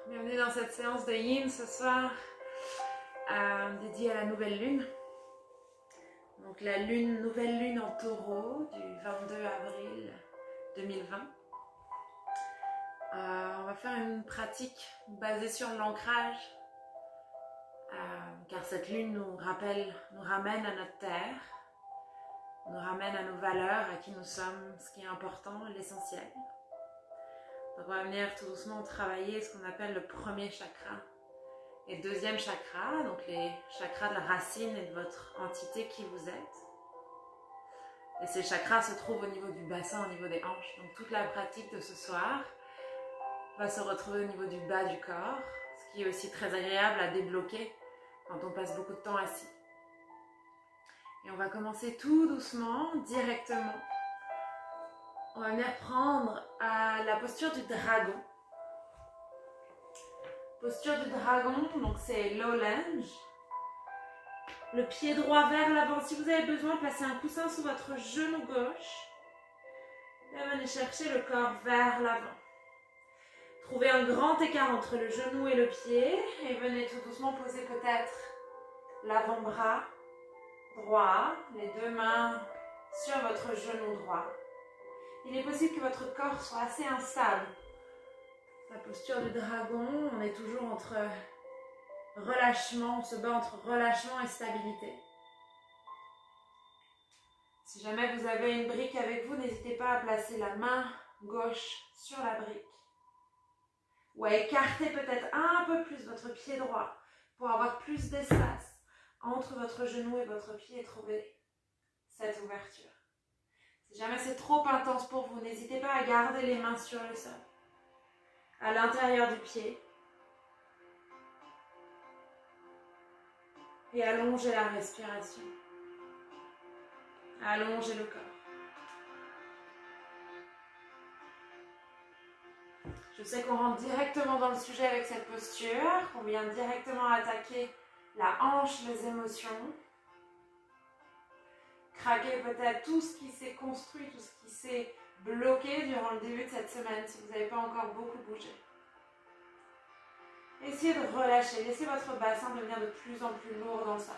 Bienvenue dans cette séance de Yin ce soir, dédiée à la nouvelle lune. Donc la nouvelle lune en taureau du 22 avril 2020. On va faire une pratique basée sur l'ancrage, car cette lune nous ramène à notre terre, nous ramène à nos valeurs, à qui nous sommes, ce qui est important, l'essentiel. Donc on va venir tout doucement travailler ce qu'on appelle le premier chakra et le deuxième chakra, donc les chakras de la racine et de votre entité qui vous êtes. Et ces chakras se trouvent au niveau du bassin, au niveau des hanches. Donc toute la pratique de ce soir va se retrouver au niveau du bas du corps, ce qui est aussi très agréable à débloquer quand on passe beaucoup de temps assis. Et on va commencer tout doucement, directement. On va venir prendre la posture du dragon. Posture du dragon, donc c'est low lunge. Le pied droit vers l'avant. Si vous avez besoin, placez un coussin sous votre genou gauche. Et venez chercher le corps vers l'avant. Trouvez un grand écart entre le genou et le pied. Et venez tout doucement poser peut-être l'avant-bras droit, les deux mains sur votre genou droit. Il est possible que votre corps soit assez instable. La posture du dragon, on est toujours entre relâchement, on se bat entre relâchement et stabilité. Si jamais vous avez une brique avec vous, n'hésitez pas à placer la main gauche sur la brique. Ou à écarter peut-être un peu plus votre pied droit pour avoir plus d'espace entre votre genou et votre pied et trouver cette ouverture. Si jamais c'est trop intense pour vous, n'hésitez pas à garder les mains sur le sol, à l'intérieur du pied. Et allongez la respiration. Allongez le corps. Je sais qu'on rentre directement dans le sujet avec cette posture, qu'on vient directement attaquer la hanche, les émotions. Craquer peut-être tout ce qui s'est construit, tout ce qui s'est bloqué durant le début de cette semaine, si vous n'avez pas encore beaucoup bougé. Essayez de relâcher, laissez votre bassin devenir de plus en plus lourd dans le sol.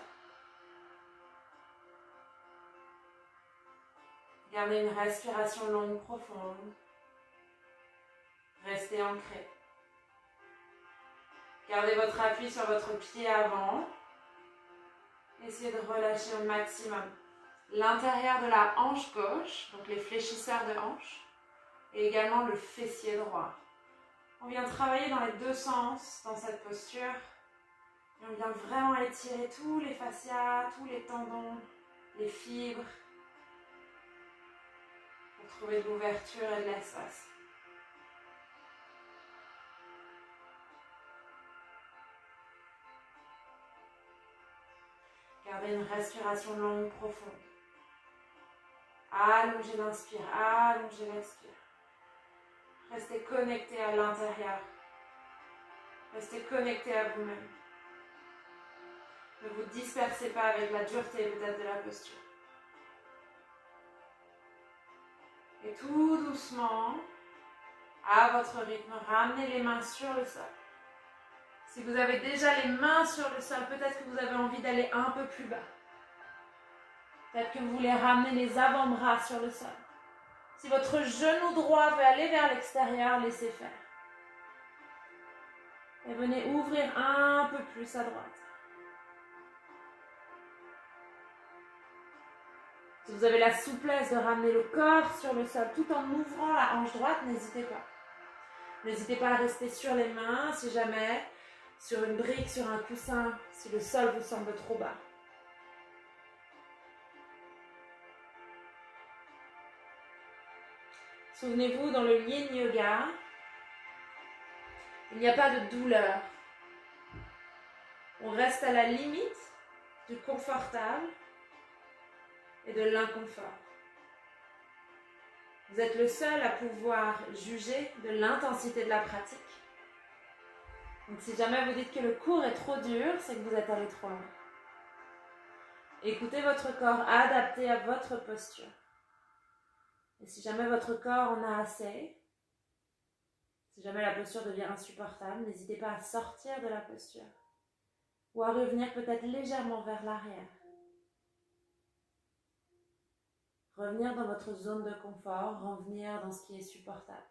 Gardez une respiration longue, profonde. Restez ancré. Gardez votre appui sur votre pied avant. Essayez de relâcher au maximum l'intérieur de la hanche gauche, donc les fléchisseurs de hanche, et également le fessier droit. On vient travailler dans les deux sens dans cette posture. Et on vient vraiment étirer tous les fascias, tous les tendons, les fibres, pour trouver de l'ouverture et de l'espace. Gardez une respiration longue, profonde. Allongez l'inspire, allongez l'expire. Restez connecté à l'intérieur. Restez connecté à vous-même. Ne vous dispersez pas avec la dureté peut-être de la posture. Et tout doucement, à votre rythme, ramenez les mains sur le sol. Si vous avez déjà les mains sur le sol, peut-être que vous avez envie d'aller un peu plus bas. Peut-être que vous voulez ramener les avant-bras sur le sol. Si votre genou droit veut aller vers l'extérieur, laissez faire. Et venez ouvrir un peu plus à droite. Si vous avez la souplesse de ramener le corps sur le sol tout en ouvrant la hanche droite, n'hésitez pas. N'hésitez pas à rester sur les mains si jamais, sur une brique, sur un coussin, si le sol vous semble trop bas. Souvenez-vous, dans le Yin Yoga, il n'y a pas de douleur. On reste à la limite du confortable et de l'inconfort. Vous êtes le seul à pouvoir juger de l'intensité de la pratique. Donc si jamais vous dites que le cours est trop dur, c'est que vous êtes allé trop loin. Écoutez votre corps adapté à votre posture. Et si jamais votre corps en a assez, Si jamais la posture devient insupportable, n'hésitez pas à sortir de la posture ou à revenir peut-être légèrement vers l'arrière. Revenir dans votre zone de confort, revenir dans ce qui est supportable.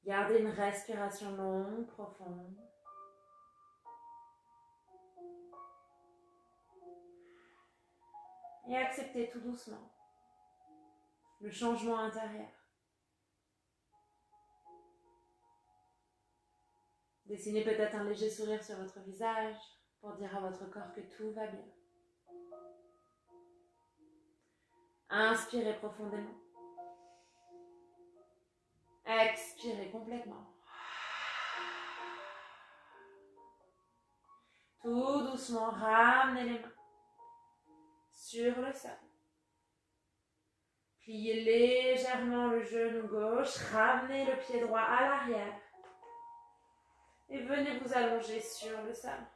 Gardez une respiration longue, profonde. Et acceptez tout doucement le changement intérieur. Dessinez peut-être un léger sourire sur votre visage pour dire à votre corps que tout va bien. Inspirez profondément. Expirez complètement. Tout doucement, ramenez les mains sur le sol. Pliez légèrement le genou gauche, ramenez le pied droit à l'arrière. Et venez vous allonger sur le sol.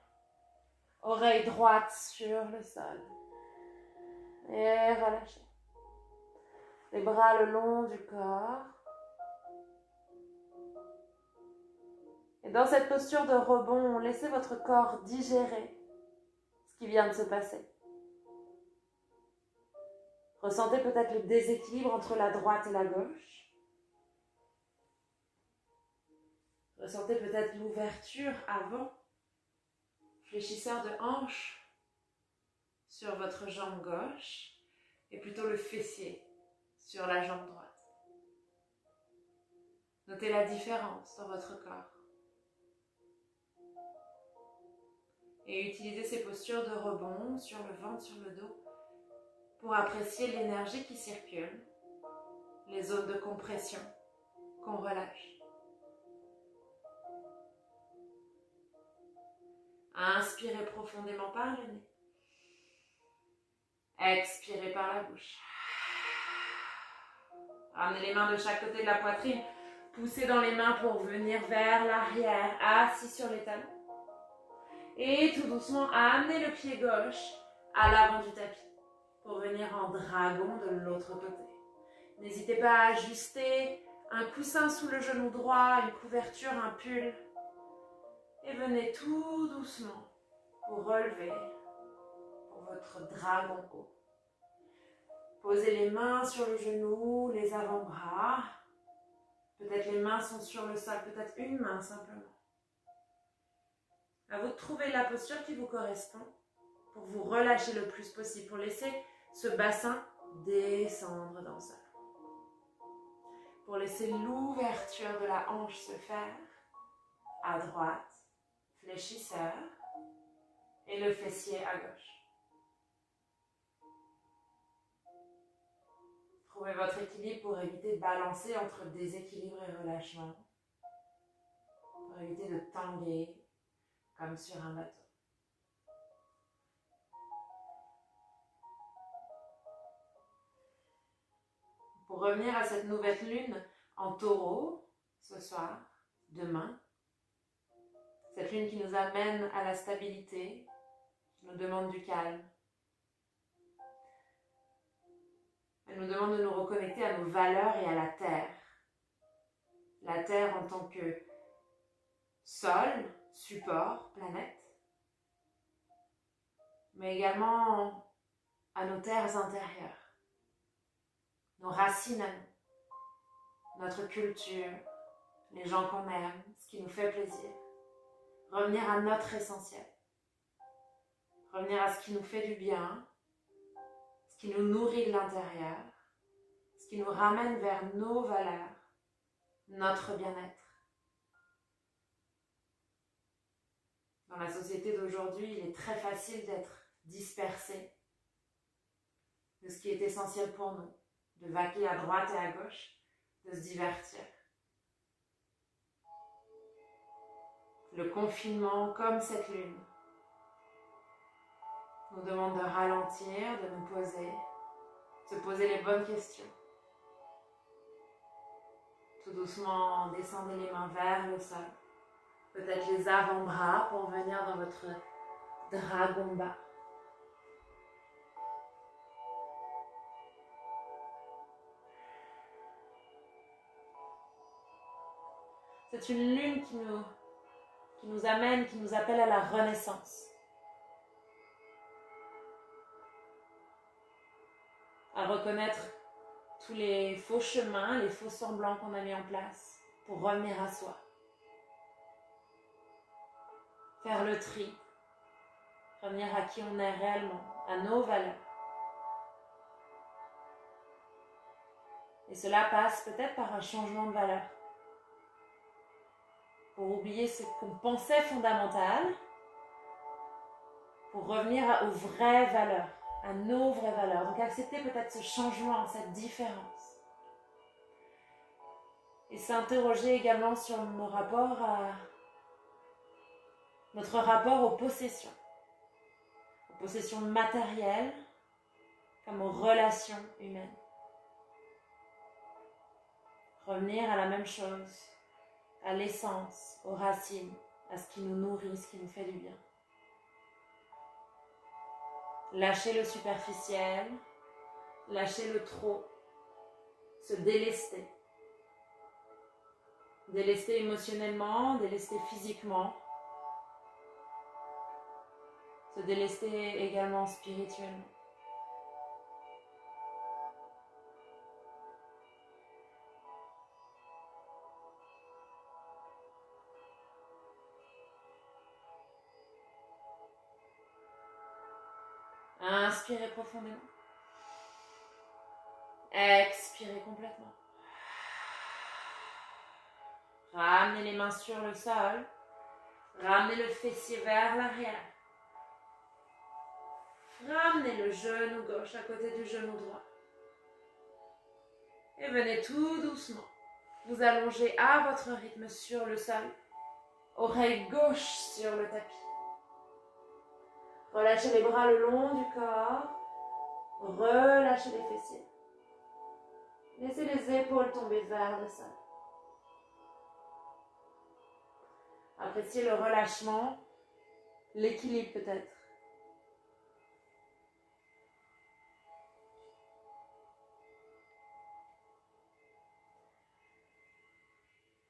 Oreille droite sur le sol. Et relâchez. Les bras le long du corps. Et dans cette posture de rebond, laissez votre corps digérer ce qui vient de se passer. Ressentez peut-être le déséquilibre entre la droite et la gauche. Ressentez peut-être l'ouverture avant, fléchisseur de hanche sur votre jambe gauche et plutôt le fessier sur la jambe droite. Notez la différence dans votre corps. Et utilisez ces postures de rebond sur le ventre, sur le dos, pour apprécier l'énergie qui circule, les zones de compression qu'on relâche. Inspirez profondément par le nez. Expirez par la bouche. Ramenez les mains de chaque côté de la poitrine. Poussez dans les mains pour venir vers l'arrière, assis sur les talons. Et tout doucement, amenez le pied gauche à l'avant du tapis pour venir en dragon de l'autre côté. N'hésitez pas à ajuster un coussin sous le genou droit, une couverture, un pull. Et venez tout doucement vous relever pour votre dragon haut. Posez les mains sur le genou, les avant-bras. Peut-être les mains sont sur le sol, peut-être une main simplement. À vous de trouver la posture qui vous correspond pour vous relâcher le plus possible, pour laisser ce bassin descendre dans le sol. Pour laisser l'ouverture de la hanche se faire à droite, fléchisseur, et le fessier à gauche. Trouvez votre équilibre pour éviter de balancer entre déséquilibre et relâchement, pour éviter de tanguer comme sur un bateau. Pour revenir à cette nouvelle lune en taureau, ce soir, demain, cette lune qui nous amène à la stabilité, qui nous demande du calme. Elle nous demande de nous reconnecter à nos valeurs et à la terre. La terre en tant que sol, support, planète, mais également à nos terres intérieures, nos racines à nous, notre culture, les gens qu'on aime, ce qui nous fait plaisir. Revenir à notre essentiel. Revenir à ce qui nous fait du bien, ce qui nous nourrit de l'intérieur, ce qui nous ramène vers nos valeurs, notre bien-être. Dans la société d'aujourd'hui, il est très facile d'être dispersé de ce qui est essentiel pour nous, de vaquer à droite et à gauche, de se divertir. Le confinement, comme cette lune, nous demande de ralentir, de nous poser, de se poser les bonnes questions. Tout doucement, descendez les mains vers le sol. Peut-être les avant-bras pour venir dans votre dragon bas. C'est une lune qui nous amène, qui nous appelle à la renaissance. À reconnaître tous les faux chemins, les faux semblants qu'on a mis en place pour revenir à soi. Faire le tri. Revenir à qui on est réellement, à nos valeurs. Et cela passe peut-être par un changement de valeur. Pour oublier ce qu'on pensait fondamental, pour revenir aux vraies valeurs, à nos vraies valeurs. Donc accepter peut-être ce changement, cette différence. Et s'interroger également sur notre rapport aux possessions. Aux possessions matérielles, comme aux relations humaines. Revenir à la même chose, à l'essence, aux racines, à ce qui nous nourrit, ce qui nous fait du bien. Lâcher le superficiel, lâcher le trop, se délester. Délester émotionnellement, délester physiquement, se délester également spirituellement. Inspirez profondément. Expirez complètement. Ramenez les mains sur le sol. Ramenez le fessier vers l'arrière. Ramenez le genou gauche à côté du genou droit. Et venez tout doucement vous allonger à votre rythme sur le sol. Oreille gauche sur le tapis. Relâchez les bras le long du corps. Relâchez les fessiers. Laissez les épaules tomber vers le sol. Appréciez le relâchement, l'équilibre peut-être.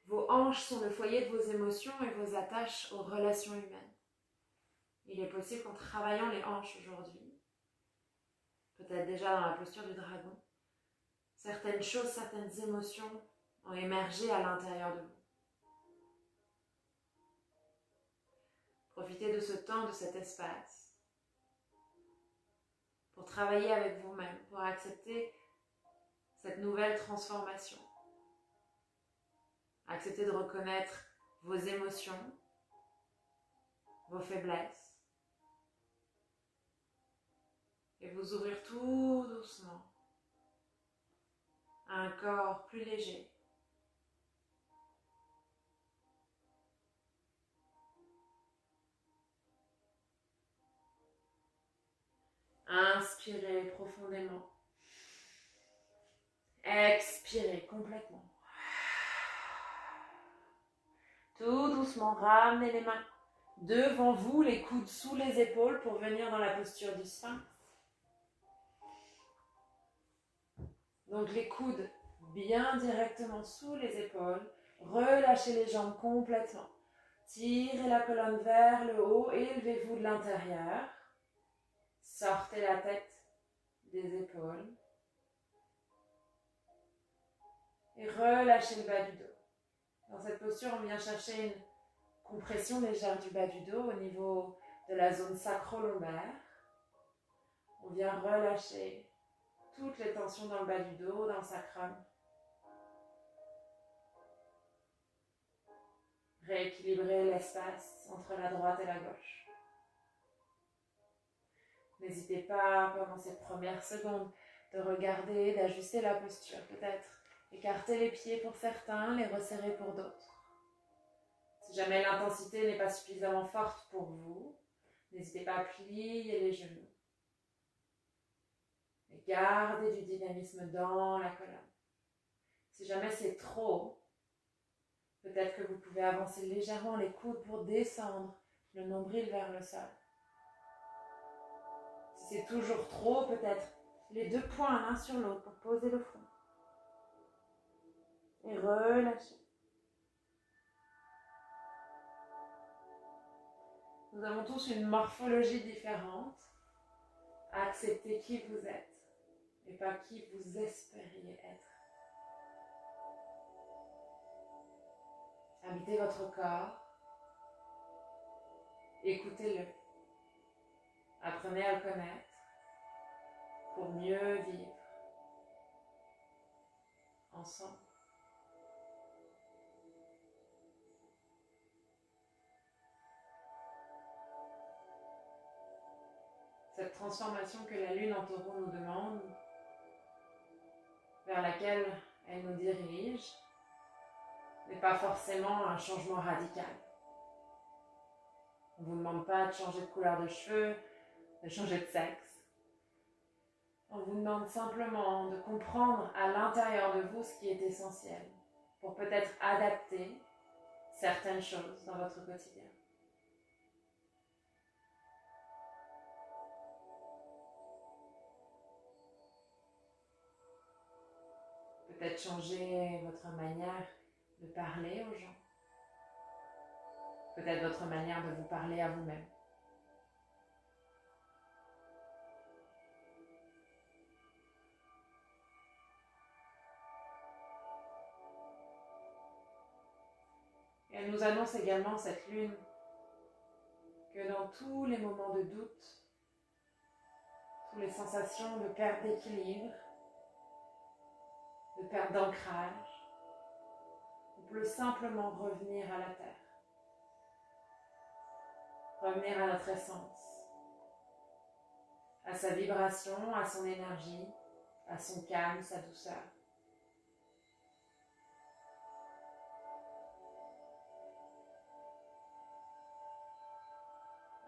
Vos hanches sont le foyer de vos émotions et vos attaches aux relations humaines. Il est possible qu'en travaillant les hanches aujourd'hui, peut-être déjà dans la posture du dragon, certaines choses, certaines émotions ont émergé à l'intérieur de vous. Profitez de ce temps, de cet espace, pour travailler avec vous-même, pour accepter cette nouvelle transformation. Accepter de reconnaître vos émotions, vos faiblesses, et vous ouvrir tout doucement à un corps plus léger. Inspirez profondément. Expirez complètement. Tout doucement, ramenez les mains devant vous, les coudes sous les épaules pour venir dans la posture du sphinx. Donc les coudes bien directement sous les épaules. Relâchez les jambes complètement. Tirez la colonne vers le haut, élevez-vous de l'intérieur. Sortez la tête des épaules. Et relâchez le bas du dos. Dans cette posture, on vient chercher une compression légère du bas du dos au niveau de la zone sacro-lombaire. On vient relâcher toutes les tensions dans le bas du dos, dans le sacrum. Rééquilibrer l'espace entre la droite et la gauche. N'hésitez pas, pendant ces premières secondes, de regarder, d'ajuster la posture. Peut-être écarter les pieds pour certains, les resserrer pour d'autres. Si jamais l'intensité n'est pas suffisamment forte pour vous, n'hésitez pas à plier les genoux. Et gardez du dynamisme dans la colonne. Si jamais c'est trop, peut-être que vous pouvez avancer légèrement les coudes pour descendre le nombril vers le sol. Si c'est toujours trop, peut-être les deux poings l'un sur l'autre pour poser le front. Et relâchez. Nous avons tous une morphologie différente. Acceptez qui vous êtes et pas qui vous espériez être. Habitez votre corps. Écoutez-le. Apprenez à le connaître pour mieux vivre ensemble. Cette transformation que la lune en taureau nous demande, vers laquelle elle nous dirige, n'est pas forcément un changement radical. On ne vous demande pas de changer de couleur de cheveux, de changer de sexe. On vous demande simplement de comprendre à l'intérieur de vous ce qui est essentiel pour peut-être adapter certaines choses dans votre quotidien. Peut-être changer votre manière de parler aux gens. Peut-être votre manière de vous parler à vous-même. Et elle nous annonce également, cette lune, que dans tous les moments de doute, toutes les sensations de perte d'équilibre, de perte d'ancrage, on peut simplement revenir à la terre. Revenir à notre essence, à sa vibration, à son énergie, à son calme, sa douceur.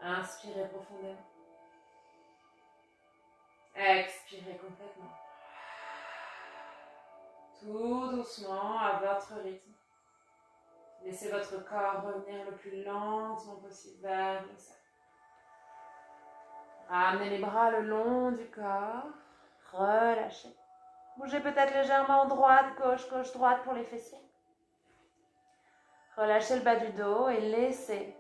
Inspirez profondément. Expirez complètement. Tout doucement, à votre rythme. Laissez votre corps revenir le plus lentement possible vers le sol. Ramenez les bras le long du corps. Relâchez. Bougez peut-être légèrement droite, gauche, gauche, droite pour les fessiers. Relâchez le bas du dos et laissez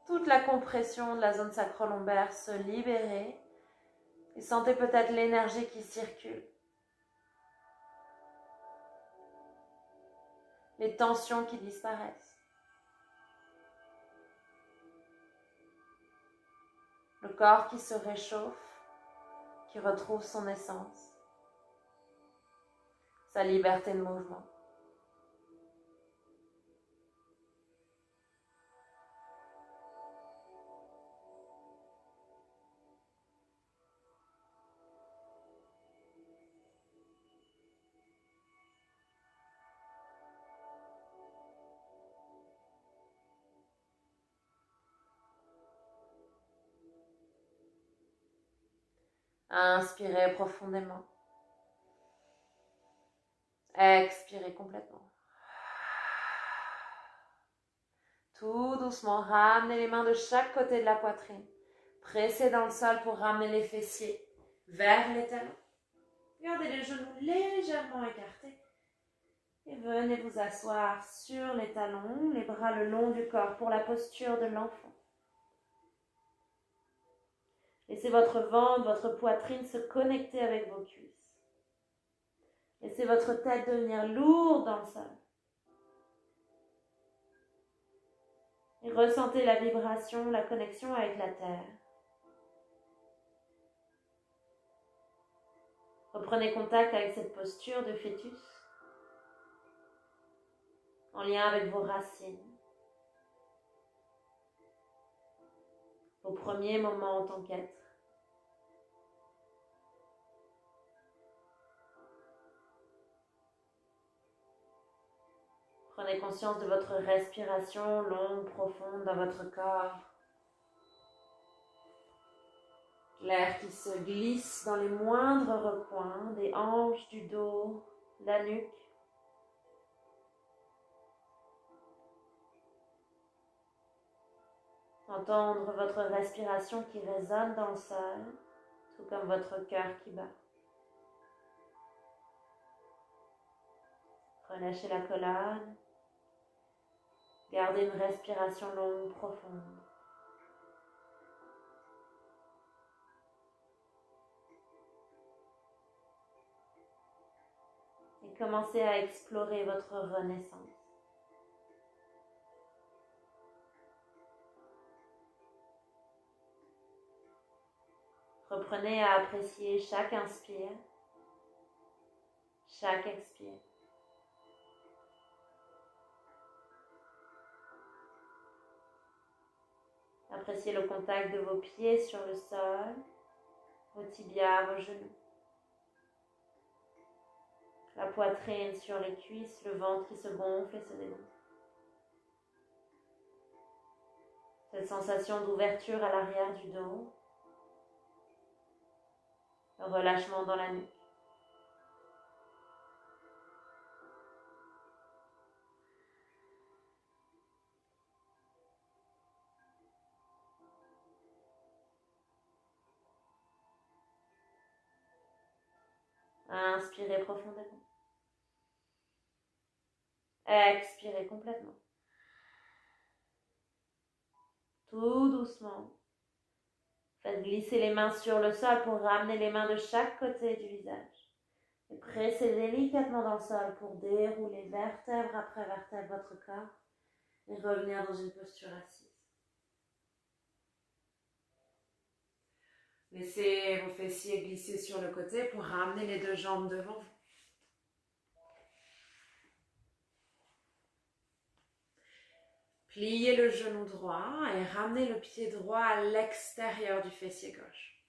toute la compression de la zone sacro-lombaire se libérer. Et sentez peut-être l'énergie qui circule. Les tensions qui disparaissent. Le corps qui se réchauffe, qui retrouve son essence, sa liberté de mouvement. Inspirez profondément. Expirez complètement. Tout doucement, ramenez les mains de chaque côté de la poitrine. Pressez dans le sol pour ramener les fessiers vers les talons. Gardez les genoux légèrement écartés. Et venez vous asseoir sur les talons, les bras le long du corps pour la posture de l'enfant. Laissez votre ventre, votre poitrine se connecter avec vos cuisses. Laissez votre tête devenir lourde dans le sol. Et ressentez la vibration, la connexion avec la terre. Reprenez contact avec cette posture de fœtus, en lien avec vos racines. Vos premiers moments en tant qu'être. Prenez conscience de votre respiration longue, profonde dans votre corps. L'air qui se glisse dans les moindres recoins, des hanches, du dos, la nuque. Entendre votre respiration qui résonne dans le sol, tout comme votre cœur qui bat. Relâchez la colonne. Gardez une respiration longue, profonde. et commencez à explorer votre renaissance. Reprenez à apprécier chaque inspire, chaque expire. Appréciez le contact de vos pieds sur le sol, vos tibias, vos genoux. La poitrine sur les cuisses, le ventre qui se gonfle et se dégonfle. Cette sensation d'ouverture à l'arrière du dos, le relâchement dans la nuque. Inspirez profondément. Expirez complètement. Tout doucement. Faites glisser les mains sur le sol pour ramener les mains de chaque côté du visage. Et pressez délicatement dans le sol pour dérouler vertèbre après vertèbre votre corps et revenir dans une posture assise. Laissez vos fessiers glisser sur le côté pour ramener les deux jambes devant vous. Pliez le genou droit et ramenez le pied droit à l'extérieur du fessier gauche.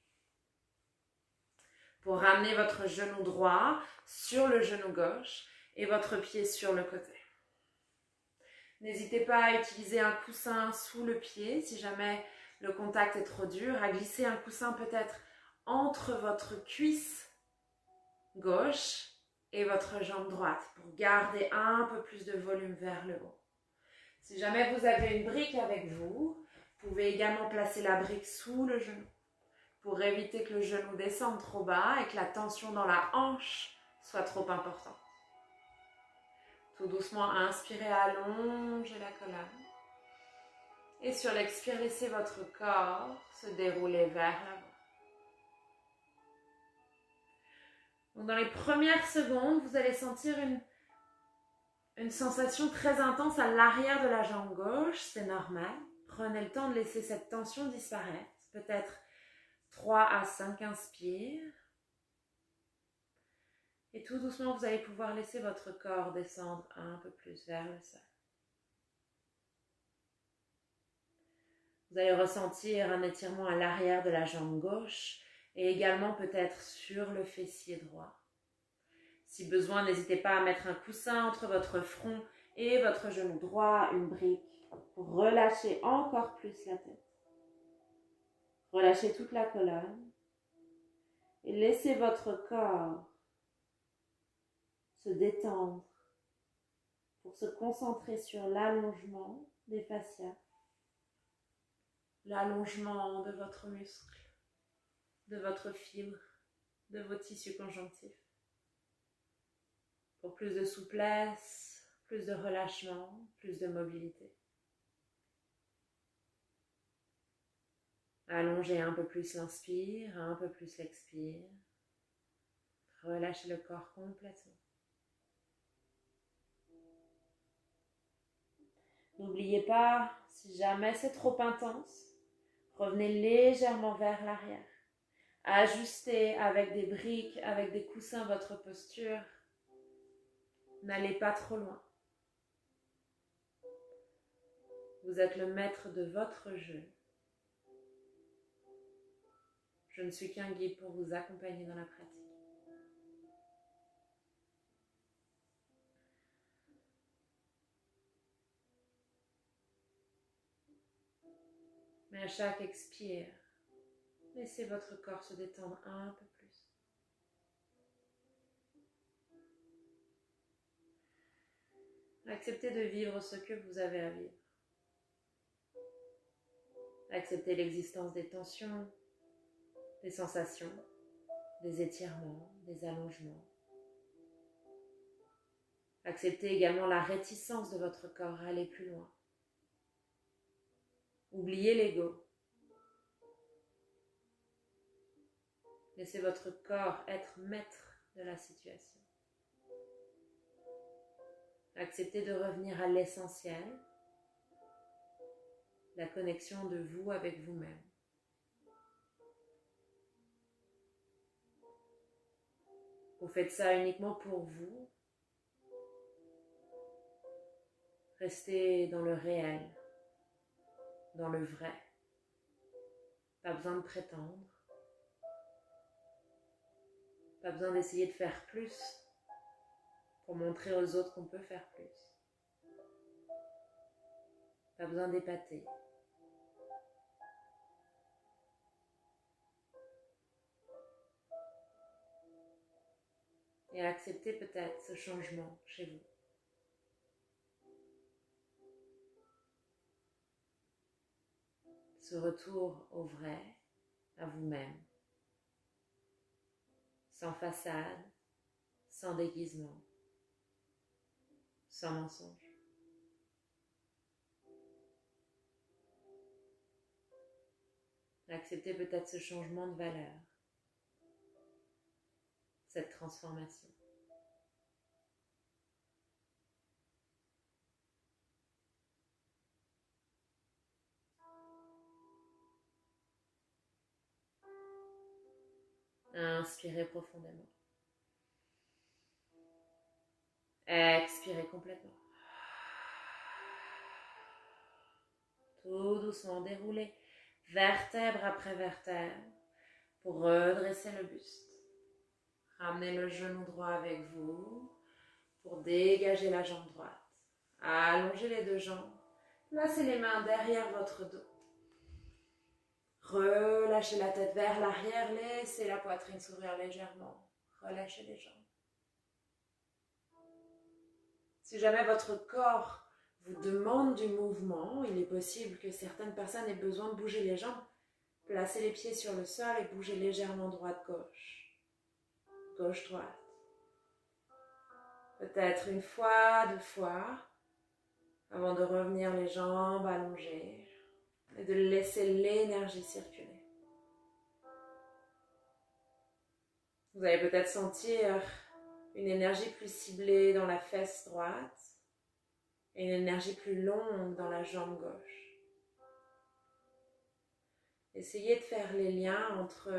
Pour ramener votre genou droit sur le genou gauche et votre pied sur le côté. N'hésitez pas à utiliser un coussin sous le pied si jamais le contact est trop dur, à glisser un coussin peut-être entre votre cuisse gauche et votre jambe droite pour garder un peu plus de volume vers le haut. Si jamais vous avez une brique avec vous, vous pouvez également placer la brique sous le genou pour éviter que le genou descende trop bas et que la tension dans la hanche soit trop importante. Tout doucement, inspirez, allongez la colonne. Et sur l'expire, laissez votre corps se dérouler vers l'avant. Donc dans les premières secondes, vous allez sentir une sensation très intense à l'arrière de la jambe gauche, c'est normal. Prenez le temps de laisser cette tension disparaître. Peut-être 3 à 5 inspires. Et tout doucement, vous allez pouvoir laisser votre corps descendre un peu plus vers le sol. Vous allez ressentir un étirement à l'arrière de la jambe gauche et également peut-être sur le fessier droit. Si besoin, n'hésitez pas à mettre un coussin entre votre front et votre genou droit, une brique, pour relâcher encore plus la tête. Relâchez toute la colonne et laissez votre corps se détendre pour se concentrer sur l'allongement des fascias, l'allongement de votre muscle, de votre fibre, de vos tissus conjonctifs. Pour plus de souplesse, plus de relâchement, plus de mobilité. Allongez un peu plus l'inspire, un peu plus l'expire. Relâchez le corps complètement. N'oubliez pas, si jamais c'est trop intense, revenez légèrement vers l'arrière. Ajustez avec des briques, avec des coussins votre posture. N'allez pas trop loin. Vous êtes le maître de votre jeu. Je ne suis qu'un guide pour vous accompagner dans la pratique. Mais à chaque expire, laissez votre corps se détendre un peu plus. Acceptez de vivre ce que vous avez à vivre. Acceptez l'existence des tensions, des sensations, des étirements, des allongements. Acceptez également la réticence de votre corps à aller plus loin. Oubliez l'ego. Laissez votre corps être maître de la situation. Acceptez de revenir à l'essentiel, la connexion de vous avec vous-même. Vous faites ça uniquement pour vous. Restez dans le réel, dans le vrai. Pas besoin de prétendre. Pas besoin d'essayer de faire plus pour montrer aux autres qu'on peut faire plus. Pas besoin d'épater. Et accepter peut-être ce changement chez vous. Ce retour au vrai, à vous-même. Sans façade, sans déguisement, sans mensonge. Acceptez peut-être ce changement de valeur, cette transformation. Inspirez profondément. Expirez complètement. Tout doucement déroulez vertèbre après vertèbre pour redresser le buste. Ramenez le genou droit avec vous pour dégager la jambe droite. Allongez les deux jambes. Placez les mains derrière votre dos. Relâchez la tête vers l'arrière. Laissez la poitrine s'ouvrir légèrement. Relâchez les jambes. Si jamais votre corps vous demande du mouvement, il est possible que certaines personnes aient besoin de bouger les jambes. Placez les pieds sur le sol et bougez légèrement droite-gauche. Gauche-droite. Peut-être une fois, deux fois, avant de revenir les jambes allongées et de laisser l'énergie circuler. Vous allez peut-être sentir une énergie plus ciblée dans la fesse droite et une énergie plus longue dans la jambe gauche. Essayez de faire les liens entre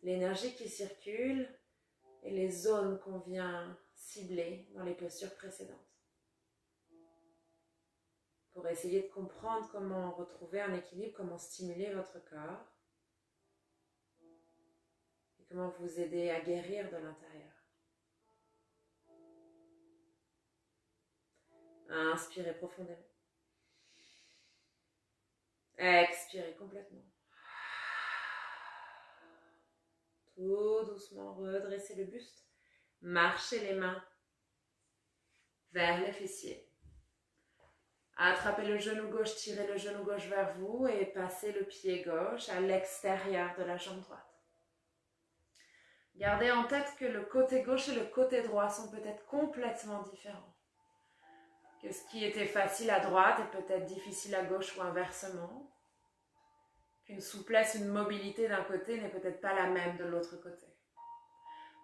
l'énergie qui circule et les zones qu'on vient cibler dans les postures précédentes. Pour essayer de comprendre comment retrouver un équilibre, comment stimuler votre corps et comment vous aider à guérir de l'intérieur. Inspirez profondément. Expirez complètement. Tout doucement, redressez le buste. Marchez les mains vers les fessiers. Attrapez le genou gauche, tirez le genou gauche vers vous et passez le pied gauche à l'extérieur de la jambe droite. Gardez en tête que le côté gauche et le côté droit sont peut-être complètement différents. Que ce qui était facile à droite est peut-être difficile à gauche ou inversement. Qu'une souplesse, une mobilité d'un côté n'est peut-être pas la même de l'autre côté.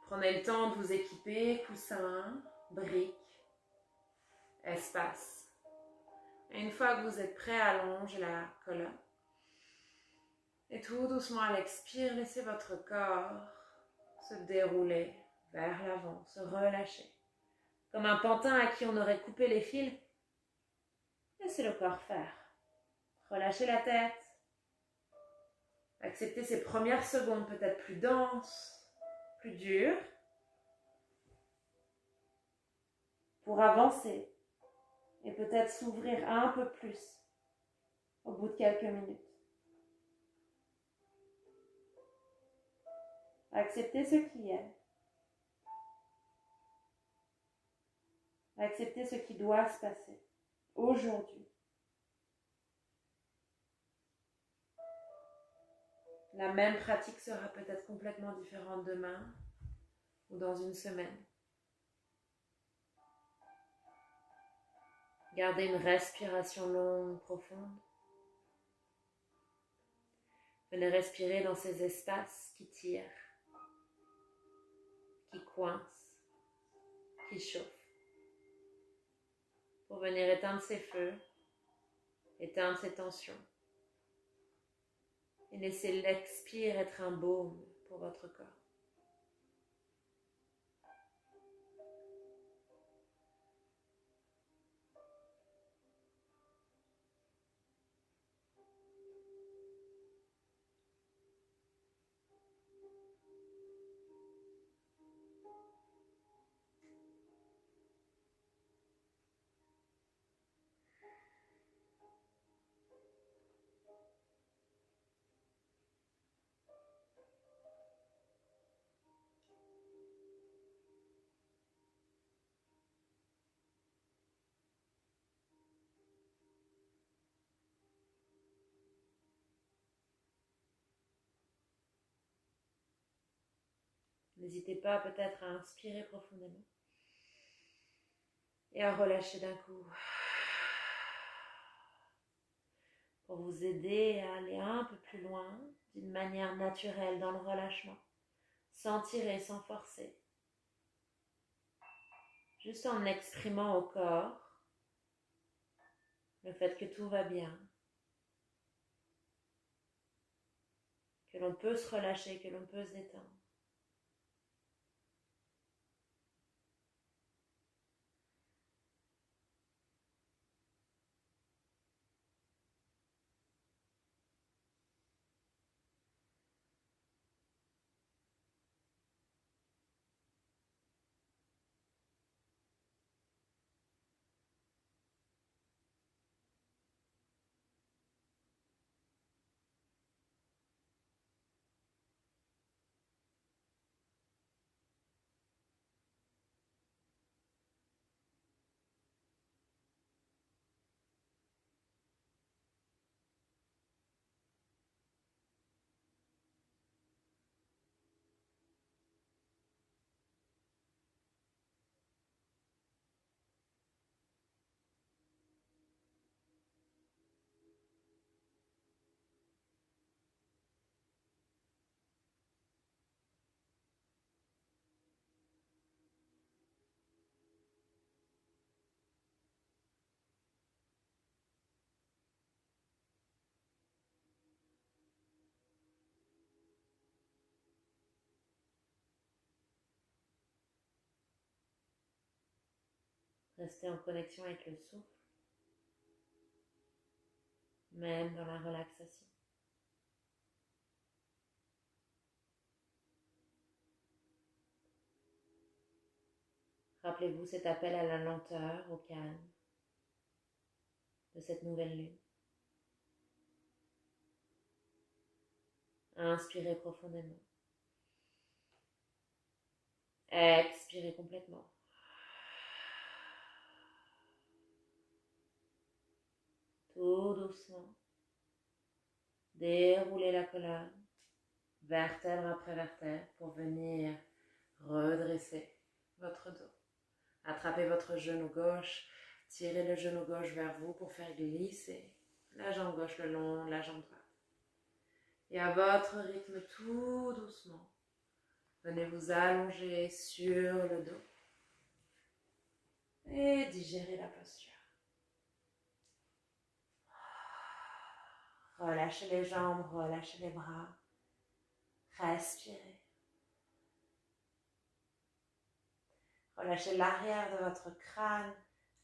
Prenez le temps de vous équiper, coussins, briques, espace. Et une fois que vous êtes prêt, allongez la colonne. Et tout doucement à l'expire, laissez votre corps se dérouler vers l'avant, se relâcher. Comme un pantin à qui on aurait coupé les fils, laissez le corps faire. Relâchez la tête. Acceptez ces premières secondes peut-être plus denses, plus dures, pour avancer et peut-être s'ouvrir un peu plus au bout de quelques minutes. Acceptez ce qui est. Acceptez ce qui doit se passer aujourd'hui. La même pratique sera peut-être complètement différente demain ou dans une semaine. Gardez une respiration longue, profonde. Venez respirer dans ces espaces qui tirent, qui coincent, qui chauffent. pour venir éteindre ces feux, éteindre ces tensions et laisser l'expire être un baume pour votre corps. N'hésitez pas peut-être à inspirer profondément et à relâcher d'un coup pour vous aider à aller un peu plus loin d'une manière naturelle dans le relâchement, sans tirer, sans forcer, juste en exprimant au corps le fait que tout va bien, que l'on peut se relâcher, que l'on peut se détendre. Restez en connexion avec le souffle, même dans la relaxation. Rappelez-vous cet appel à la lenteur, au calme de cette nouvelle lune. Inspirez profondément. Expirez complètement. Tout doucement. Déroulez la colonne, vertèbre après vertèbre, pour venir redresser votre dos. Attrapez votre genou gauche, tirez le genou gauche vers vous pour faire glisser la jambe gauche le long de la jambe droite. Et à votre rythme, tout doucement, venez vous allonger sur le dos et digérez la posture. Relâchez les jambes, relâchez les bras. Respirez. Relâchez l'arrière de votre crâne,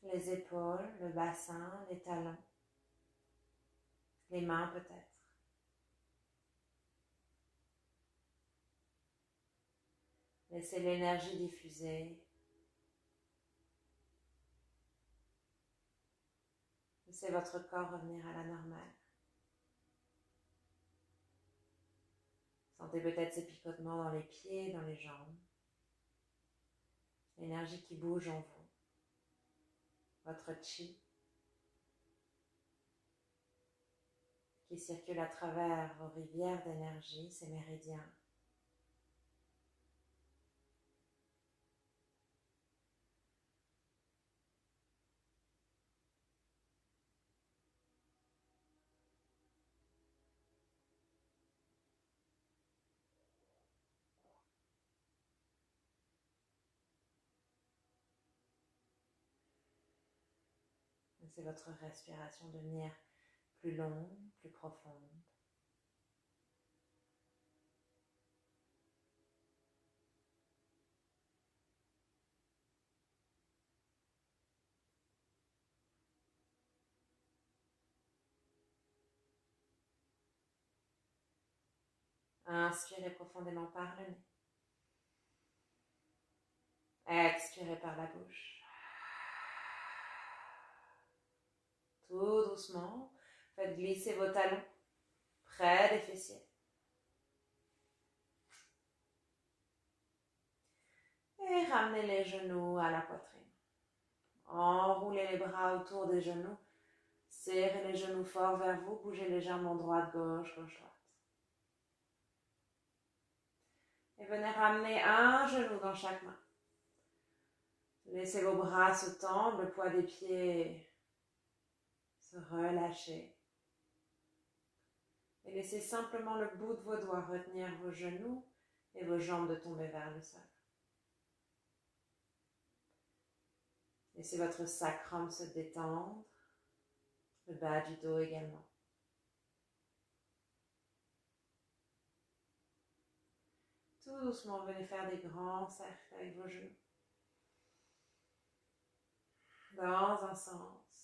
les épaules, le bassin, les talons, les mains peut-être. Laissez l'énergie diffuser. Laissez votre corps revenir à la normale. Sentez peut-être ces picotements dans les pieds, dans les jambes. L'énergie qui bouge en vous. Votre chi qui circule à travers vos rivières d'énergie, ces méridiens. Laissez votre respiration devenir plus longue, plus profonde. Inspirez profondément par le nez. Expirez par la bouche. Tout doucement, faites glisser vos talons près des fessiers. Et ramenez les genoux à la poitrine. Enroulez les bras autour des genoux. Serrez les genoux fort vers vous. Bougez légèrement droite, gauche, gauche, droite. Et venez ramener un genou dans chaque main. Laissez vos bras se tendre, le poids des pieds se relâcher. Et laissez simplement le bout de vos doigts retenir vos genoux et vos jambes de tomber vers le sol. Laissez votre sacrum se détendre, le bas du dos également. Tout doucement, venez faire des grands cercles avec vos genoux. Dans un sens,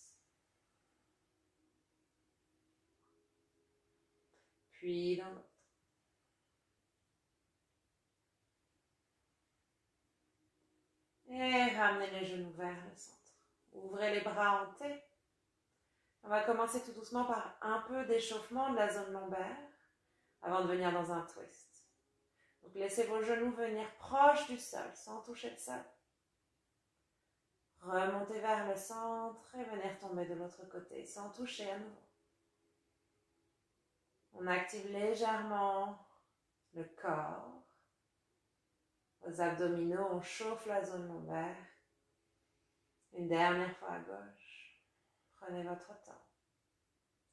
puis dans l'autre. Et ramenez les genoux vers le centre. Ouvrez les bras en T. On va commencer tout doucement par un peu d'échauffement de la zone lombaire avant de venir dans un twist. Donc laissez vos genoux venir proches du sol sans toucher le sol. Remontez vers le centre et venez retomber de l'autre côté sans toucher à nouveau. On active légèrement le corps. Aux abdominaux, on chauffe la zone lombaire. Une dernière fois à gauche. Prenez votre temps.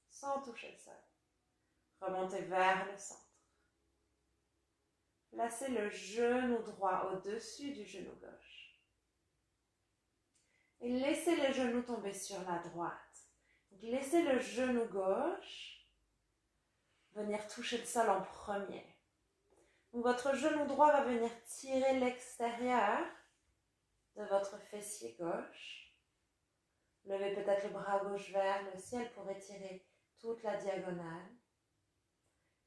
Sans toucher le sol. Remontez vers le centre. Placez le genou droit au-dessus du genou gauche. Et laissez le genou tomber sur la droite. Donc, laissez le genou gauche venir toucher le sol en premier. Donc, votre genou droit va venir tirer l'extérieur de votre fessier gauche. Levez peut-être le bras gauche vers le ciel pour étirer toute la diagonale.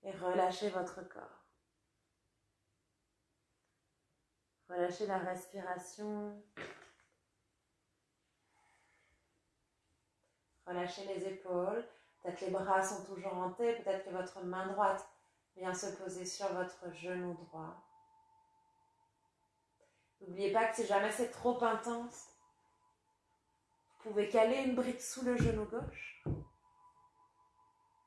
Et relâchez votre corps. Relâchez la respiration. Relâchez les épaules. Peut-être les bras sont toujours en T. Peut-être que votre main droite vient se poser sur votre genou droit. N'oubliez pas que si jamais c'est trop intense, vous pouvez caler une brique sous le genou gauche.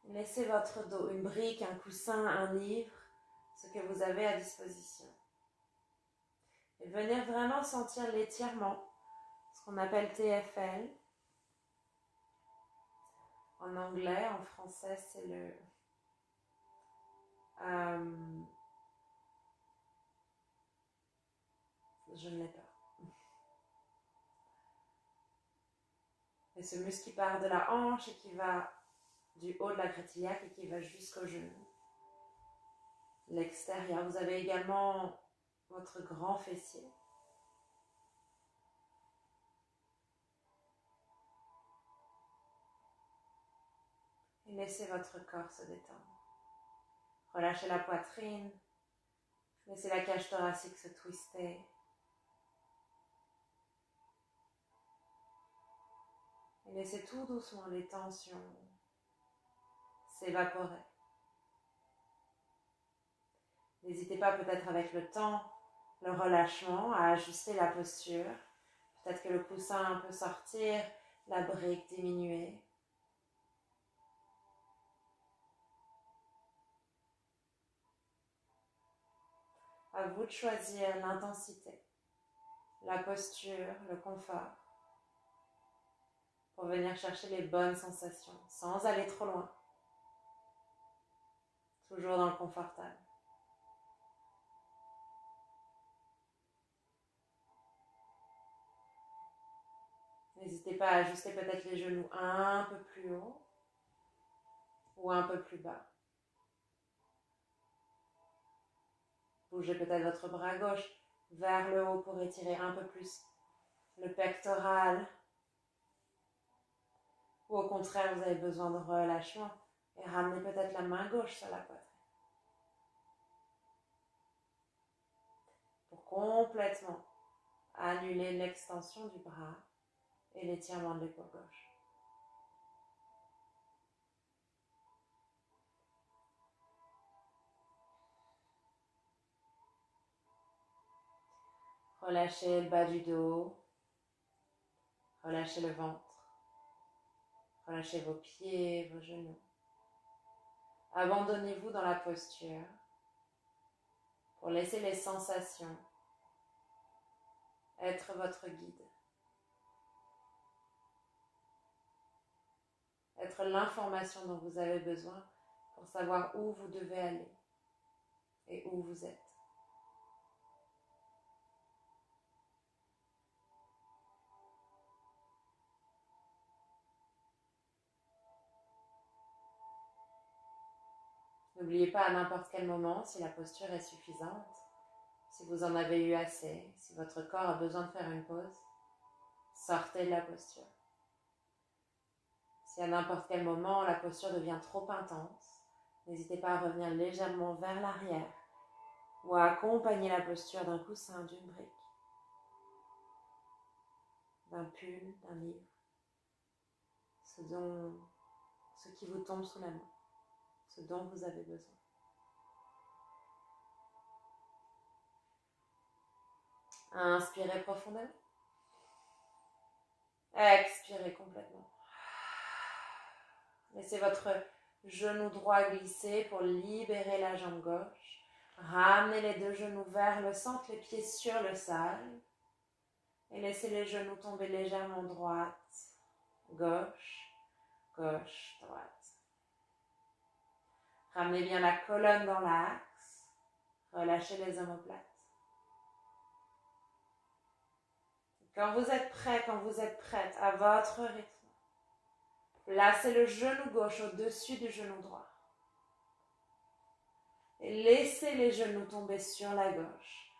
Laissez votre dos, une brique, un coussin, un livre, ce que vous avez à disposition. Et venir vraiment sentir l'étirement, ce qu'on appelle TFL. En anglais, en français, c'est le... je ne l'ai pas. Et ce muscle qui part de la hanche et qui va du haut de la grétillac et qui va jusqu'au genou. L'extérieur. Vous avez également votre grand fessier. Et laissez votre corps se détendre. Relâchez la poitrine. Laissez la cage thoracique se twister. Et laissez tout doucement les tensions s'évaporer. N'hésitez pas peut-être avec le temps, le relâchement, à ajuster la posture. Peut-être que le coussin peut sortir, la brique diminuer. À vous de choisir l'intensité, la posture, le confort, pour venir chercher les bonnes sensations, sans aller trop loin. Toujours dans le confortable. N'hésitez pas à ajuster peut-être les genoux un peu plus haut ou un peu plus bas. Bougez peut-être votre bras gauche vers le haut pour étirer un peu plus le pectoral. Ou au contraire, vous avez besoin de relâchement et ramenez peut-être la main gauche sur la poitrine. Pour complètement annuler l'extension du bras et l'étirement de l'épaule gauche. Relâchez le bas du dos, relâchez le ventre, relâchez vos pieds, vos genoux. Abandonnez-vous dans la posture pour laisser les sensations être votre guide. Être l'information dont vous avez besoin pour savoir où vous devez aller et où vous êtes. N'oubliez pas à n'importe quel moment si la posture est suffisante, si vous en avez eu assez, si votre corps a besoin de faire une pause, sortez de la posture. Si à n'importe quel moment la posture devient trop intense, n'hésitez pas à revenir légèrement vers l'arrière ou à accompagner la posture d'un coussin, d'une brique, d'un pull, d'un livre, ce qui vous tombe sous la main, ce dont vous avez besoin. Inspirez profondément. Expirez complètement. Laissez votre genou droit glisser pour libérer la jambe gauche. Ramenez les deux genoux vers le centre, les pieds sur le sol. Et laissez les genoux tomber légèrement droite, gauche, gauche, droite. Ramenez bien la colonne dans l'axe. Relâchez les omoplates. Quand vous êtes prêt, quand vous êtes prête, à votre rythme, placez le genou gauche au-dessus du genou droit. Et laissez les genoux tomber sur la gauche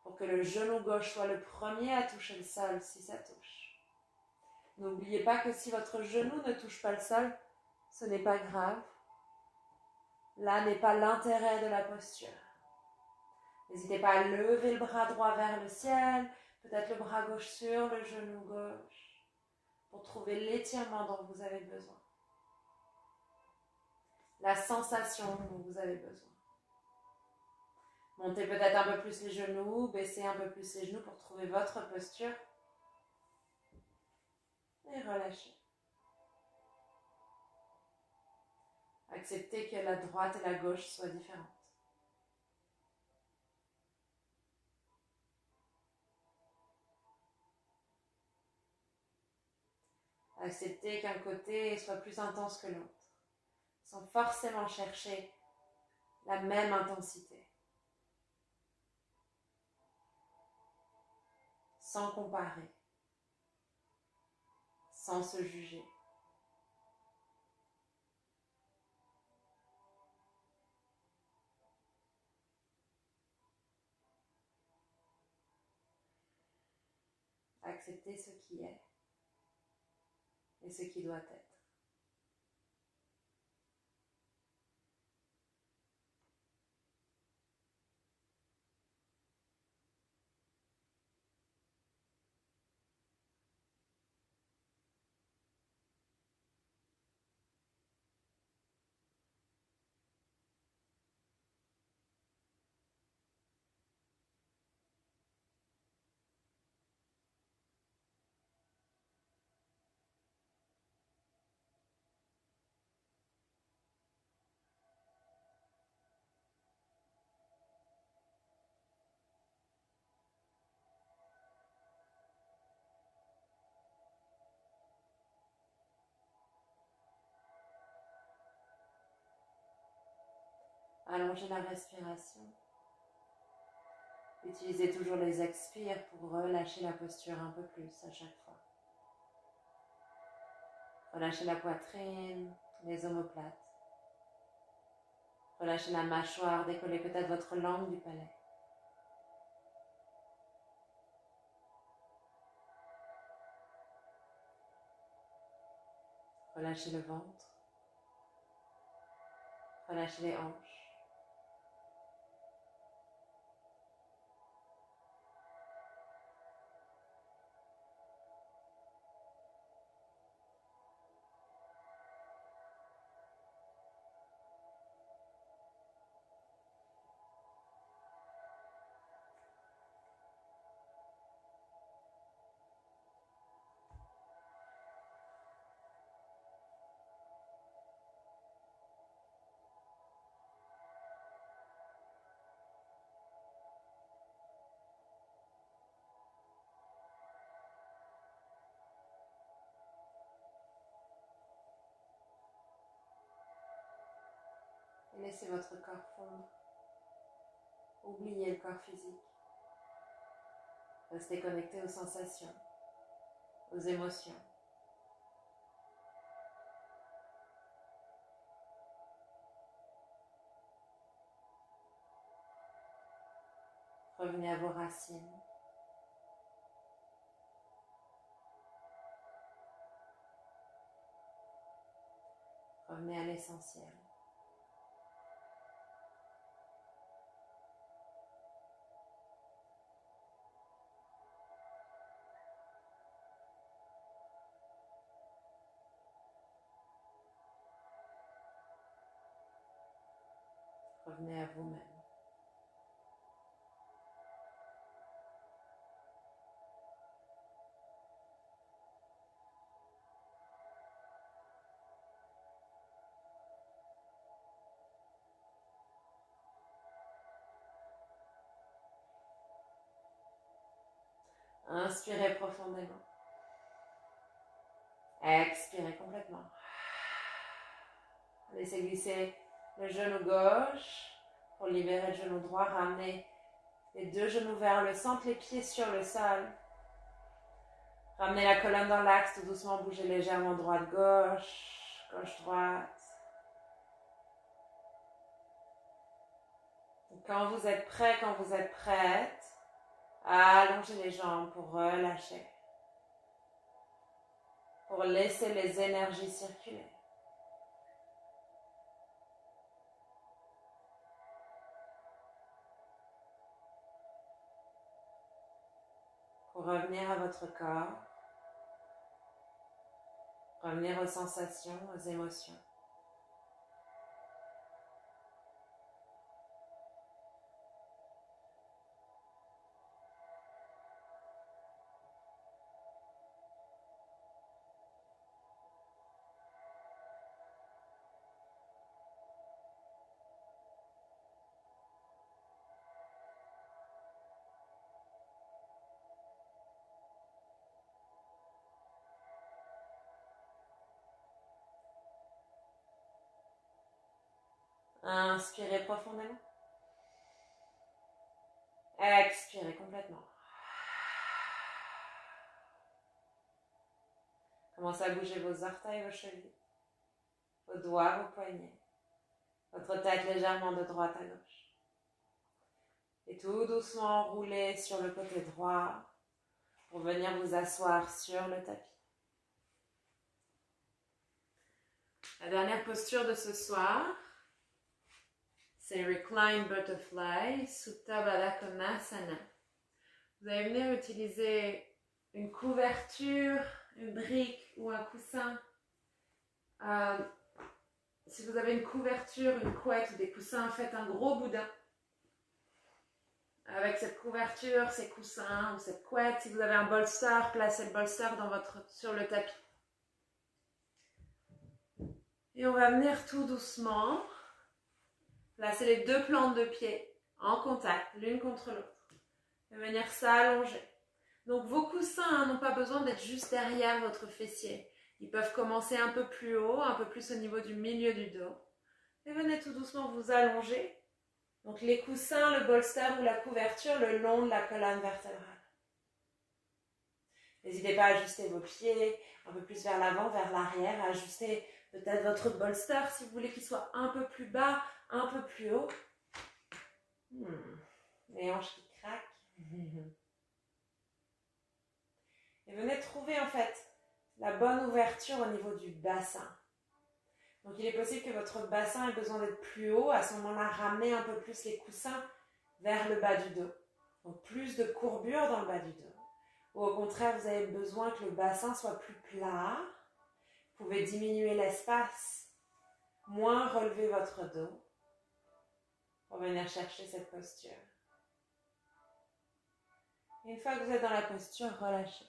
pour que le genou gauche soit le premier à toucher le sol si ça touche. N'oubliez pas que si votre genou ne touche pas le sol, ce n'est pas grave. Là n'est pas l'intérêt de la posture. N'hésitez pas à lever le bras droit vers le ciel, peut-être le bras gauche sur le genou gauche, pour trouver l'étirement dont vous avez besoin. La sensation dont vous avez besoin. Montez peut-être un peu plus les genoux, baissez un peu plus les genoux pour trouver votre posture. Et relâchez. Acceptez que la droite et la gauche soient différentes. Acceptez qu'un côté soit plus intense que l'autre, sans forcément chercher la même intensité. Sans comparer, sans se juger. Acceptez ce qui est et ce qui doit être. Allongez la respiration. Utilisez toujours les expires pour relâcher la posture un peu plus à chaque fois. Relâchez la poitrine, les omoplates. Relâchez la mâchoire, décollez peut-être votre langue du palais. Relâchez le ventre. Relâchez les hanches. Et laissez votre corps fondre. Oubliez le corps physique. Restez connecté aux sensations, aux émotions. Revenez à vos racines. Revenez à l'essentiel. Revenez à vous-même. Inspirez profondément. Expirez complètement. Laissez glisser le genou gauche pour libérer le genou droit. Ramenez les deux genoux vers le centre, les pieds sur le sol. Ramenez la colonne dans l'axe, tout doucement, bougez légèrement droite-gauche, gauche-droite. Quand vous êtes prêt, quand vous êtes prête, allongez les jambes pour relâcher. Pour laisser les énergies circuler. Pour revenir à votre corps. Revenir aux sensations, aux émotions. Inspirez profondément. Expirez complètement. Commencez à bouger vos orteils, vos chevilles, vos doigts, vos poignets, votre tête légèrement de droite à gauche. Et tout doucement roulez sur le côté droit pour venir vous asseoir sur le tapis. La dernière posture de ce soir, c'est Recline Butterfly, Supta Baddha Konasana. Vous allez venir utiliser une couverture, une brique ou un coussin. Si vous avez une couverture, une couette ou des coussins, faites un gros boudin. Avec cette couverture, ces coussins ou cette couette, si vous avez un bolster, placez le bolster sur le tapis. Et on va venir tout doucement placer les deux plantes de pied en contact, l'une contre l'autre. Et venir s'allonger. Donc vos coussins n'ont pas besoin d'être juste derrière votre fessier. Ils peuvent commencer un peu plus haut, un peu plus au niveau du milieu du dos. Et venez tout doucement vous allonger. Donc les coussins, le bolster ou la couverture le long de la colonne vertébrale. N'hésitez pas à ajuster vos pieds un peu plus vers l'avant, vers l'arrière, à ajuster peut-être votre bolster si vous voulez qu'il soit un peu plus bas, un peu plus haut. Les hanches qui craquent. Et venez trouver en fait la bonne ouverture au niveau du bassin. Donc il est possible que votre bassin ait besoin d'être plus haut. À ce moment-là, ramenez un peu plus les coussins vers le bas du dos. Donc plus de courbure dans le bas du dos. Ou au contraire, vous avez besoin que le bassin soit plus plat. Vous pouvez diminuer l'espace, moins relever votre dos pour venir chercher cette posture. Une fois que vous êtes dans la posture, relâchez.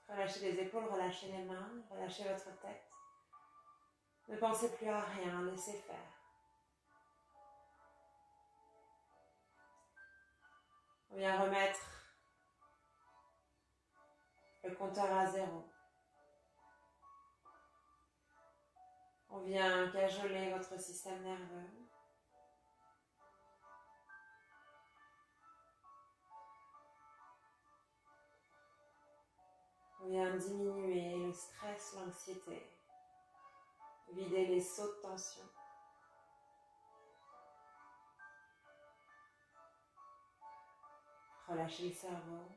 Relâchez les épaules, relâchez les mains, relâchez votre tête. Ne pensez plus à rien, laissez faire. On vient remettre le compteur à 0. On vient cajoler votre système nerveux. On vient diminuer le stress, l'anxiété. Vider les sauts de tension. Relâchez le cerveau.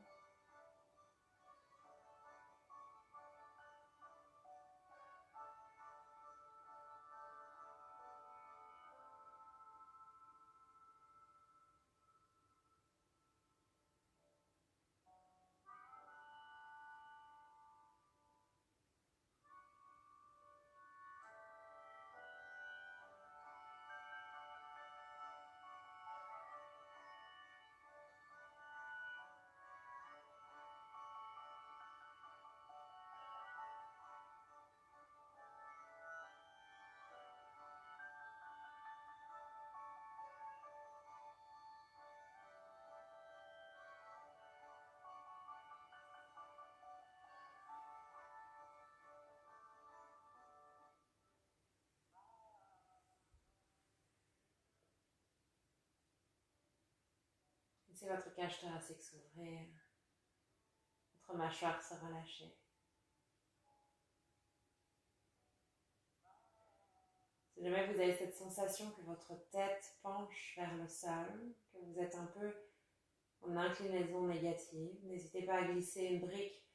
Laissez votre cage thoracique s'ouvrir. Votre mâchoire se relâcher. Si jamais vous avez cette sensation que votre tête penche vers le sol, que vous êtes un peu en inclinaison négative, n'hésitez pas à glisser une brique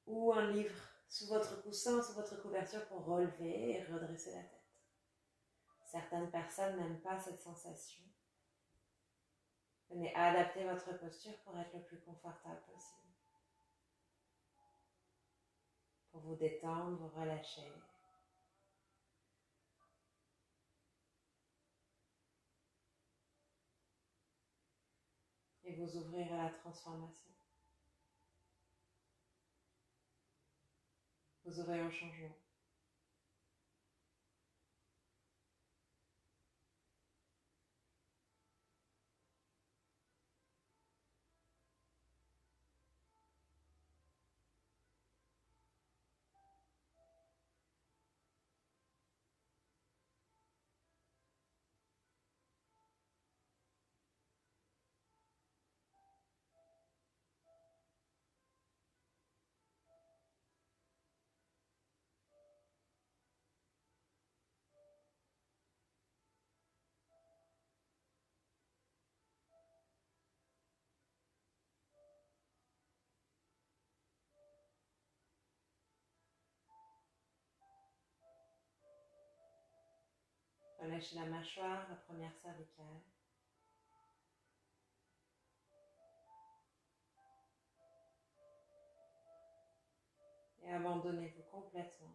ou un livre sous votre coussin, sous votre couverture pour relever et redresser la tête. Certaines personnes n'aiment pas cette sensation. Venez adapter votre posture pour être le plus confortable possible. Pour vous détendre, vous relâcher. Et vous ouvrir à la transformation. Vous ouvrir au changement. Relâchez la mâchoire, la première cervicale. Et abandonnez-vous complètement.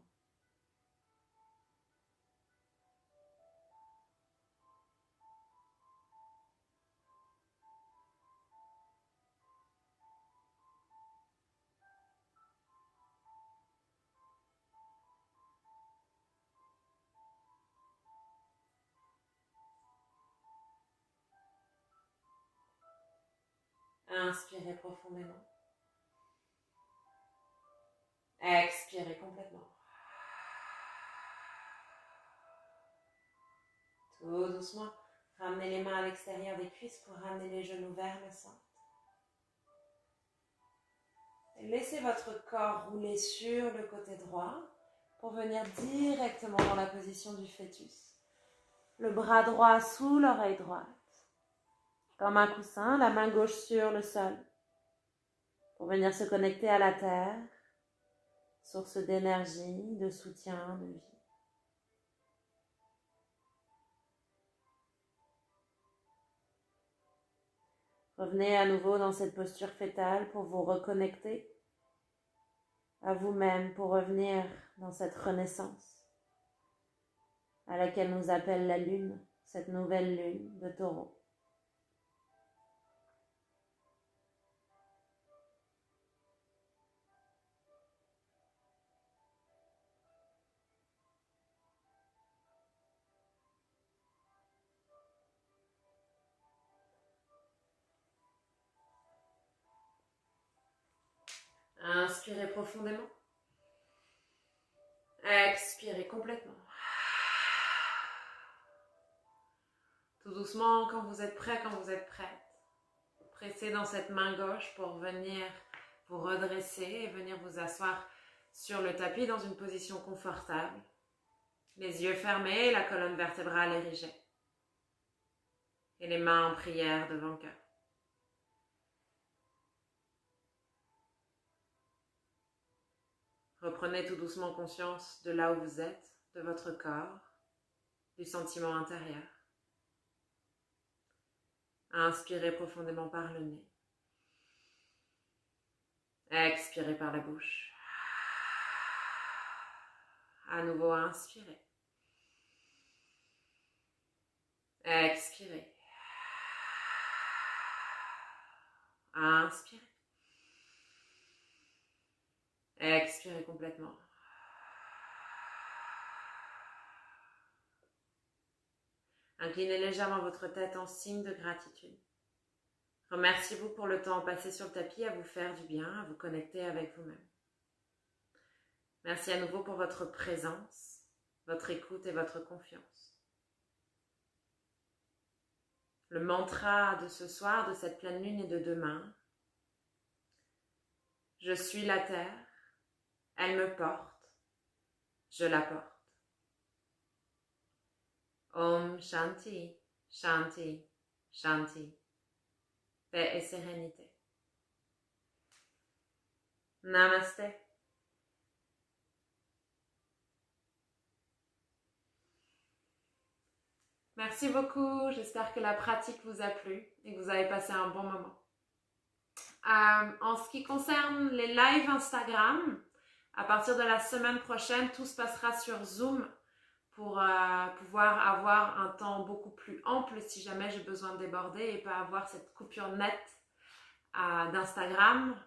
Inspirez profondément. Expirez complètement. Tout doucement, Ramenez les mains à l'extérieur des cuisses pour ramener les genoux vers le centre. Et laissez votre corps rouler sur le côté droit pour venir directement dans la position du fœtus. Le bras droit sous l'oreille droite. Comme un coussin, la main gauche sur le sol. Pour venir se connecter à la terre, source d'énergie, de soutien, de vie. Revenez à nouveau dans cette posture fœtale pour vous reconnecter à vous-même, pour revenir dans cette renaissance à laquelle nous appelle la lune, cette nouvelle lune de Taureau. Inspirez profondément. Expirez complètement. Tout doucement, quand vous êtes prêt, quand vous êtes prête, pressez dans cette main gauche pour venir vous redresser et venir vous asseoir sur le tapis dans une position confortable. Les yeux fermés, la colonne vertébrale érigée. Et les mains en prière devant le cœur. Reprenez tout doucement conscience de là où vous êtes, de votre corps, du sentiment intérieur. Inspirez profondément par le nez. Expirez par la bouche. À nouveau, inspirez. Expirez. Inspirez. Expirez complètement. Inclinez légèrement votre tête en signe de gratitude. Remerciez-vous pour le temps passé sur le tapis à vous faire du bien, à vous connecter avec vous-même. Merci à nouveau pour votre présence, votre écoute et votre confiance. Le mantra de ce soir, de cette pleine lune et de demain. Je suis la terre, elle me porte, je la porte. Om Shanti, Shanti, Shanti. Paix et sérénité. Namaste. Merci beaucoup, j'espère que la pratique vous a plu et que vous avez passé un bon moment. En ce qui concerne les lives Instagram, à partir de la semaine prochaine, tout se passera sur Zoom pour pouvoir avoir un temps beaucoup plus ample si jamais j'ai besoin de déborder et pas avoir cette coupure nette d'Instagram.